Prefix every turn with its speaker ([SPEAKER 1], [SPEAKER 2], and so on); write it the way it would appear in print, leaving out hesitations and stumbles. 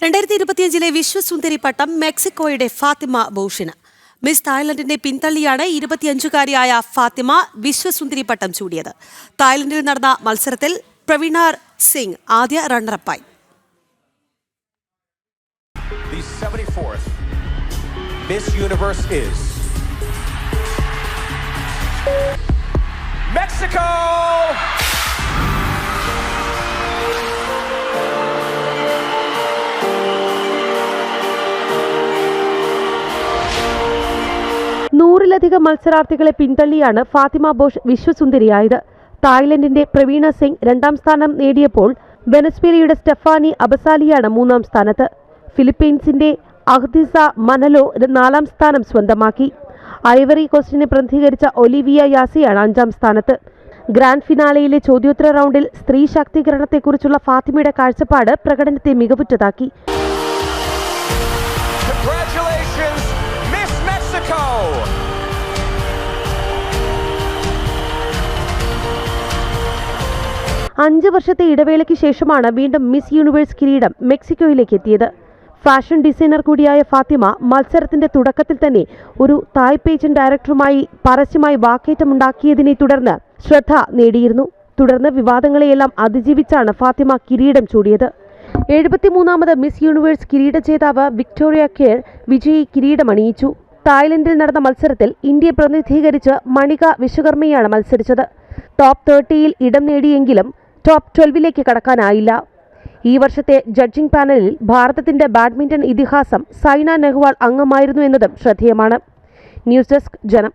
[SPEAKER 1] 2025 വിശ്വസുന്ദരി പട്ടം മെക്സിക്കോയുടെ Fathima ബോഷിന്. Miss തായ്ലൻഡിനെ പിന്തള്ളിയാണ് 25-കാരിയായ Fathima വിശ്വസുന്ദരി പട്ടം ചൂടിയത്. തായ്ലൻഡിൽ നടന്ന മത്സരത്തിൽ പ്രവീണർ സിംഗ് ആദ്യ റണ്ണറപ്പായി.
[SPEAKER 2] The 74th Miss Universe is Mexico!
[SPEAKER 3] നൂറിലധികം മത്സരാർത്ഥികളെ പിന്തള്ളിയാണ് ഫാത്തിമ ബോഷ് വിശ്വസുന്ദരിയായത്. തായ്ലൻഡിന്റെ പ്രവീണർ സിംഗ് 2ാം സ്ഥാനം നേടിയപ്പോൾ വെനസ്വേലയുടെ സ്റ്റെഫാനി അബസാലിയാണ് 3ാം സ്ഥാനത്ത്. ഫിലിപ്പീൻസിന്റെ അഹ്ദിസ മനലോ 4ാം സ്ഥാനം സ്വന്തമാക്കി. ഐവറി കോസ്റ്റിനെ പ്രതിനിധീകരിച്ച ഒലിവിയ യാസിയാണ് 5ാം സ്ഥാനത്ത്. ഗ്രാൻഡ് ഫിനാലയിലെ ചോദ്യോത്തര റൗണ്ടിൽ സ്ത്രീ ശാക്തീകരണത്തെക്കുറിച്ചുള്ള ഫാത്തിമയുടെ കാഴ്ചപ്പാട് പ്രകടനത്തെ മികവുറ്റതാക്കി.
[SPEAKER 2] Congratulations, Miss Mexico!
[SPEAKER 3] അഞ്ച് വർഷത്തെ ഇടവേളയ്ക്ക് ശേഷമാണ് വീണ്ടും മിസ് യൂണിവേഴ്സ് കിരീടം മെക്സിക്കോയിലേക്ക് എത്തിയത്. ഫാഷൻ ഡിസൈനർ കൂടിയായ ഫാത്തിമ മത്സരത്തിന്റെ തുടക്കത്തിൽ തന്നെ ഒരു തായ് പേജന്റ് ഡയറക്ടറുമായി പരസ്യമായി വാക്കേറ്റമുണ്ടാക്കിയതിനെ തുടർന്ന് ശ്രദ്ധ നേടിയിരുന്നു. തുടർന്ന് വിവാദങ്ങളെയെല്ലാം അതിജീവിച്ചാണ് ഫാത്തിമ കിരീടം ചൂടിയത്. 73ാമത് മിസ് യൂണിവേഴ്സ് കിരീട ജേതാവ് വിക്ടോറിയ കെയർ വിജയി കിരീടമണിയിച്ചു. തായ്ലൻഡിൽ നടന്ന മത്സരത്തിൽ ഇന്ത്യയെ പ്രതിനിധീകരിച്ച് മണിക വിശ്വകർമ്മയാണ് മത്സരിച്ചത്. ടോപ്പ് 30യിൽ ഇടം നേടിയെങ്കിലും ടോപ്പ് 12ലേക്ക് കടക്കാനായില്ല. ഈ വർഷത്തെ ജഡ്ജിംഗ് പാനലിൽ ഭാരതത്തിന്റെ ബാഡ്മിന്റൺ ഇതിഹാസം സൈന നെഹ്വാൾ അംഗമായിരുന്നു എന്നതും ശ്രദ്ധേയമാണ്. ന്യൂസ് ഡെസ്ക് ജനം.